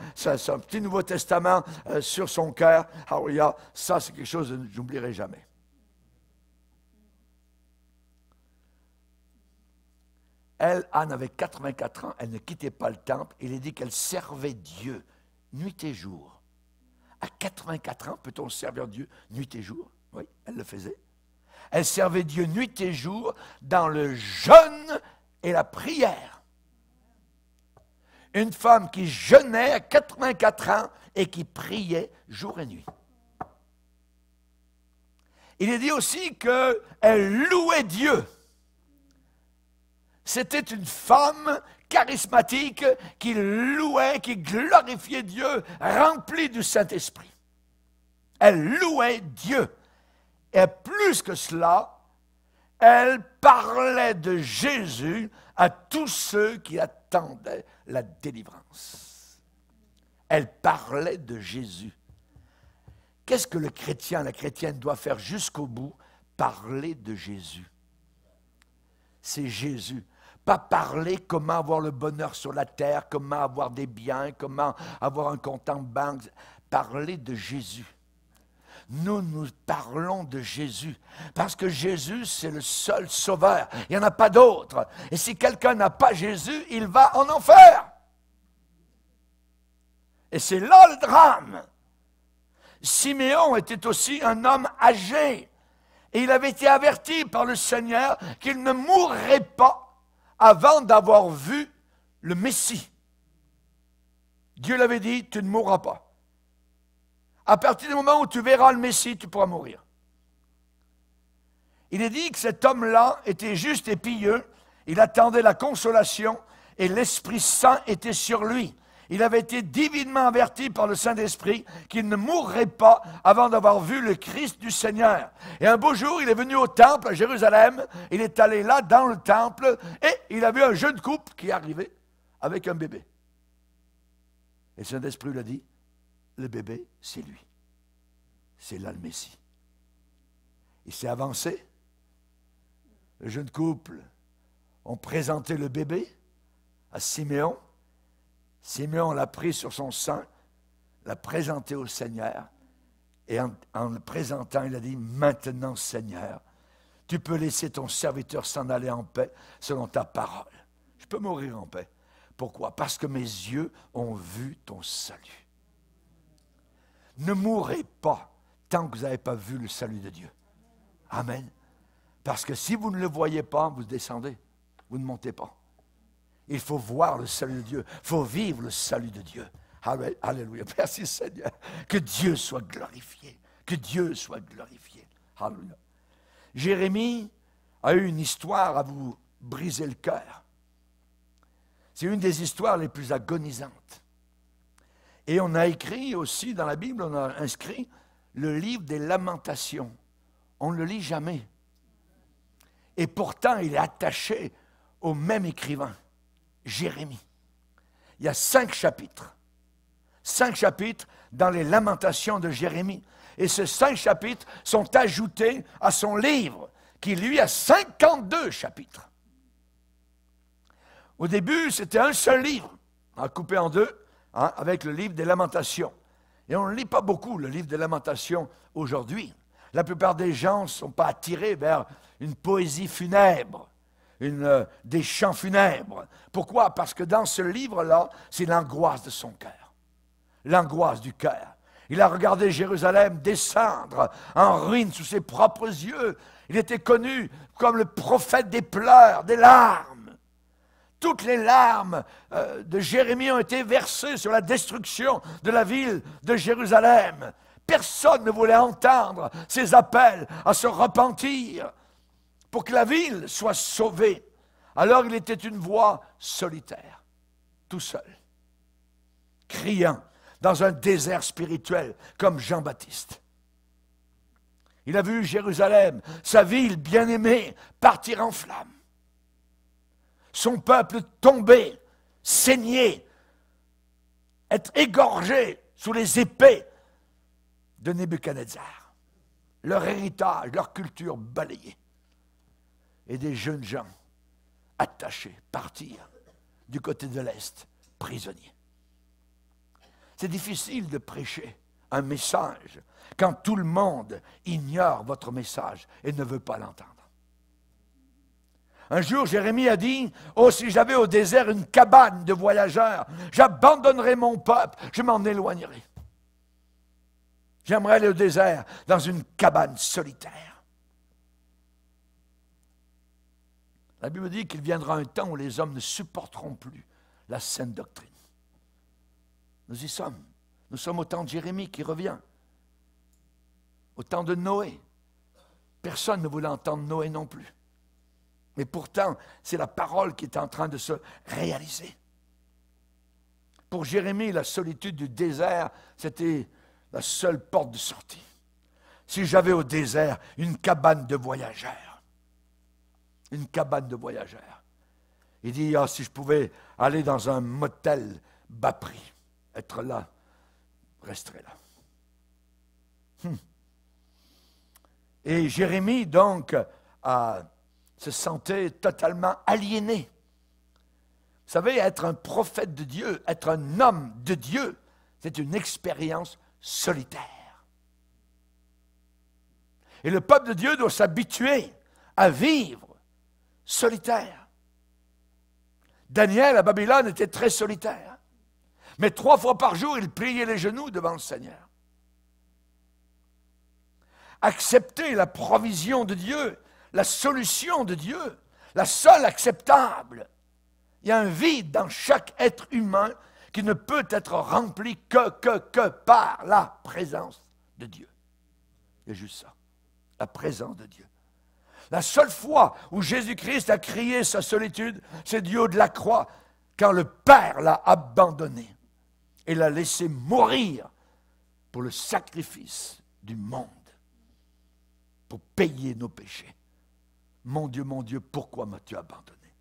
petit Nouveau Testament sur son cœur. Alléluia, ça c'est quelque chose que je n'oublierai jamais. Elle, Anne, avait 84 ans, elle ne quittait pas le temple. Il est dit qu'elle servait Dieu nuit et jour. À 84 ans, peut-on servir Dieu nuit et jour? Oui, elle le faisait. Elle servait Dieu nuit et jour dans le jeûne et la prière. Une femme qui jeûnait à 84 ans et qui priait jour et nuit. Il est dit aussi qu'elle louait Dieu. C'était une femme charismatique qui louait, qui glorifiait Dieu, remplie du Saint-Esprit. Elle louait Dieu. Et plus que cela, elle parlait de Jésus à tous ceux qui attendaient la délivrance. Elle parlait de Jésus. Qu'est-ce que le chrétien, la chrétienne doit faire jusqu'au bout? Parler de Jésus. C'est Jésus. Pas parler comment avoir le bonheur sur la terre, comment avoir des biens, comment avoir un compte en banque. Parler de Jésus. Nous parlons de Jésus. Parce que Jésus, c'est le seul sauveur. Il n'y en a pas d'autre. Et si quelqu'un n'a pas Jésus, il va en enfer. Et c'est là le drame. Siméon était aussi un homme âgé. Et il avait été averti par le Seigneur qu'il ne mourrait pas avant d'avoir vu le Messie. Dieu l'avait dit, tu ne mourras pas. À partir du moment où tu verras le Messie, tu pourras mourir. Il est dit que cet homme-là était juste et pieux, il attendait la consolation et l'Esprit Saint était sur lui. Il avait été divinement averti par le Saint-Esprit qu'il ne mourrait pas avant d'avoir vu le Christ du Seigneur. Et un beau jour, il est venu au temple à Jérusalem. Il est allé là dans le temple et il a vu un jeune couple qui arrivait avec un bébé. Et le Saint-Esprit lui a dit, le bébé, c'est lui. C'est là le Messie. Il s'est avancé. Le jeune couple ont présenté le bébé à Siméon. Siméon l'a pris sur son sein, l'a présenté au Seigneur, et en le présentant, il a dit, maintenant, Seigneur, tu peux laisser ton serviteur s'en aller en paix selon ta parole. Je peux mourir en paix. Pourquoi? Parce que mes yeux ont vu ton salut. Ne mourrez pas tant que vous n'avez pas vu le salut de Dieu. Amen. Parce que si vous ne le voyez pas, vous descendez, vous ne montez pas. Il faut voir le salut de Dieu. Il faut vivre le salut de Dieu. Alléluia. Merci Seigneur. Que Dieu soit glorifié. Que Dieu soit glorifié. Alléluia. Jérémie a eu une histoire à vous briser le cœur. C'est une des histoires les plus agonisantes. Et on a écrit aussi dans la Bible, on a inscrit le livre des Lamentations. On ne le lit jamais. Et pourtant, il est attaché au même écrivain. Jérémie. Il y a 5 chapitres. 5 chapitres dans les Lamentations de Jérémie. Et ces 5 chapitres sont ajoutés à son livre, qui lui a 52 chapitres. Au début, c'était un seul livre, coupé en 2, avec le livre des Lamentations. Et on ne lit pas beaucoup le livre des Lamentations aujourd'hui. La plupart des gens ne sont pas attirés vers une poésie funèbre. Des chants funèbres. Pourquoi? Parce que dans ce livre-là, c'est l'angoisse de son cœur. L'angoisse du cœur. Il a regardé Jérusalem descendre en ruine sous ses propres yeux. Il était connu comme le prophète des pleurs, des larmes. Toutes les larmes de Jérémie ont été versées sur la destruction de la ville de Jérusalem. Personne ne voulait entendre ses appels à se repentir pour que la ville soit sauvée. Alors il était une voix solitaire, tout seul, criant dans un désert spirituel comme Jean-Baptiste. Il a vu Jérusalem, sa ville bien-aimée, partir en flammes. Son peuple tomber, saigner, être égorgé sous les épées de Nebuchadnezzar. Leur héritage, leur culture balayée. Et des jeunes gens attachés, partir du côté de l'Est, prisonniers. C'est difficile de prêcher un message quand tout le monde ignore votre message et ne veut pas l'entendre. Un jour, Jérémie a dit, « Oh, si j'avais au désert une cabane de voyageurs, j'abandonnerais mon peuple, je m'en éloignerais. J'aimerais aller au désert dans une cabane solitaire. » La Bible dit qu'il viendra un temps où les hommes ne supporteront plus la saine doctrine. Nous y sommes. Nous sommes au temps de Jérémie qui revient. Au temps de Noé. Personne ne voulait entendre Noé non plus. Mais pourtant, c'est la parole qui est en train de se réaliser. Pour Jérémie, la solitude du désert, c'était la seule porte de sortie. Si j'avais au désert une cabane de voyageurs, une cabane de voyageurs. Il dit, si je pouvais aller dans un motel bas prix, être là, resterai là. Et Jérémie, donc, se sentait totalement aliéné. Vous savez, être un prophète de Dieu, être un homme de Dieu, c'est une expérience solitaire. Et le peuple de Dieu doit s'habituer à vivre solitaire. Daniel à Babylone était très solitaire. Mais 3 fois par jour, il pliait les genoux devant le Seigneur. Accepter la provision de Dieu, la solution de Dieu, la seule acceptable. Il y a un vide dans chaque être humain qui ne peut être rempli que par la présence de Dieu. Il y a juste ça, la présence de Dieu. La seule fois où Jésus-Christ a crié sa solitude, c'est du haut de la croix, quand le Père l'a abandonné et l'a laissé mourir pour le sacrifice du monde, pour payer nos péchés. Mon Dieu, pourquoi m'as-tu abandonné?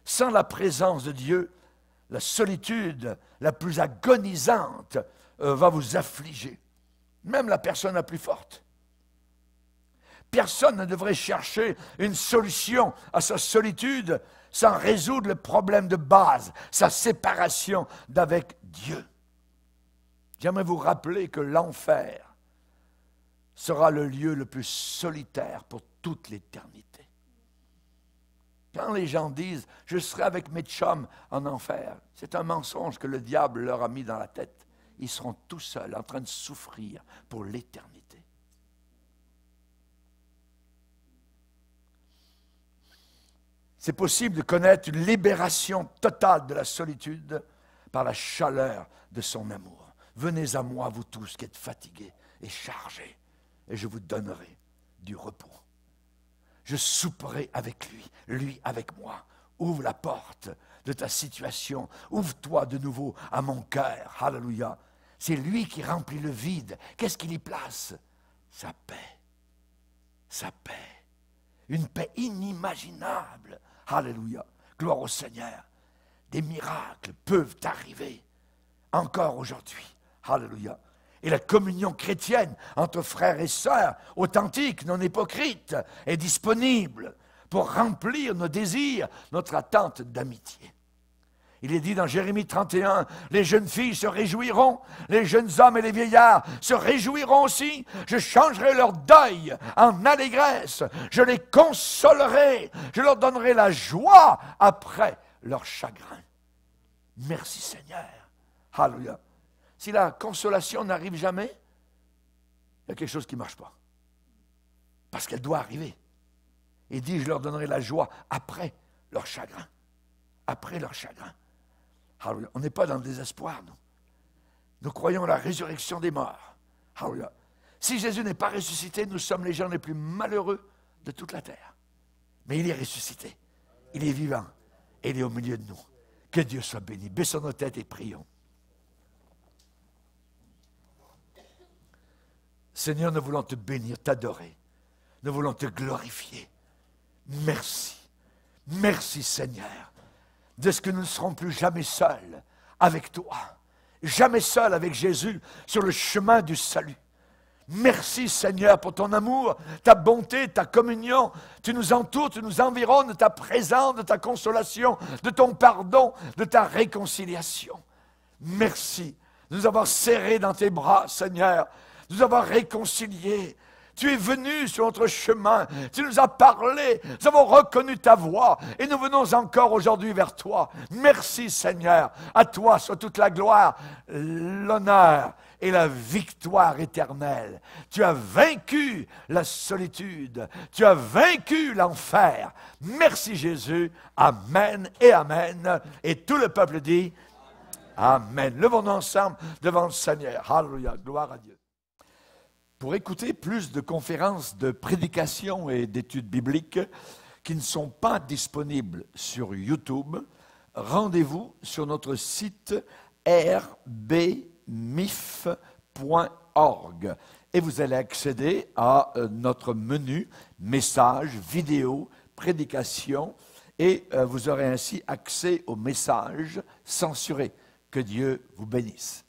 Sans la présence de Dieu, la solitude la plus agonisante va vous affliger, même la personne la plus forte. Personne ne devrait chercher une solution à sa solitude sans résoudre le problème de base, sa séparation d'avec Dieu. J'aimerais vous rappeler que l'enfer sera le lieu le plus solitaire pour toute l'éternité. Quand les gens disent « je serai avec mes chums en enfer », c'est un mensonge que le diable leur a mis dans la tête. Ils seront tout seuls en train de souffrir pour l'éternité. C'est possible de connaître une libération totale de la solitude par la chaleur de son amour. Venez à moi, vous tous qui êtes fatigués et chargés, et je vous donnerai du repos. Je souperai avec lui, lui avec moi. Ouvre la porte de ta situation. Ouvre-toi de nouveau à mon cœur. Alléluia. C'est lui qui remplit le vide. Qu'est-ce qu'il y place? Sa paix. Sa paix. Une paix inimaginable. Alléluia. Gloire au Seigneur. Des miracles peuvent arriver encore aujourd'hui. Alléluia. Et la communion chrétienne entre frères et sœurs, authentiques, non hypocrites, est disponible pour remplir nos désirs, notre attente d'amitié. Il est dit dans Jérémie 31, les jeunes filles se réjouiront, les jeunes hommes et les vieillards se réjouiront aussi. Je changerai leur deuil en allégresse, je les consolerai, je leur donnerai la joie après leur chagrin. Merci Seigneur. Alléluia. Si la consolation n'arrive jamais, il y a quelque chose qui ne marche pas. Parce qu'elle doit arriver. Il dit, je leur donnerai la joie après leur chagrin. Après leur chagrin. Alléluia. On n'est pas dans le désespoir, nous. Nous croyons à la résurrection des morts. Alléluia. Si Jésus n'est pas ressuscité, nous sommes les gens les plus malheureux de toute la terre. Mais il est ressuscité. Il est vivant. Et il est au milieu de nous. Que Dieu soit béni. Baissons nos têtes et prions. Seigneur, nous voulons te bénir, t'adorer. Nous voulons te glorifier. Merci. Merci, Seigneur, de ce que nous ne serons plus jamais seuls avec toi. Jamais seuls avec Jésus sur le chemin du salut. Merci, Seigneur, pour ton amour, ta bonté, ta communion. Tu nous entoures, tu nous environnes de ta présence, de ta consolation, de ton pardon, de ta réconciliation. Merci de nous avoir serrés dans tes bras, Seigneur, de nous avoir réconciliés. Tu es venu sur notre chemin, tu nous as parlé, nous avons reconnu ta voix et nous venons encore aujourd'hui vers toi. Merci Seigneur, à toi soit toute la gloire, l'honneur et la victoire éternelle. Tu as vaincu la solitude, tu as vaincu l'enfer. Merci Jésus, amen et amen. Et tout le peuple dit amen. Levons-nous ensemble devant le Seigneur. Alléluia, gloire à Dieu. Pour écouter plus de conférences de prédication et d'études bibliques qui ne sont pas disponibles sur YouTube, rendez-vous sur notre site rbmif.org et vous allez accéder à notre menu messages, vidéos, prédications et vous aurez ainsi accès aux messages censurés. Que Dieu vous bénisse.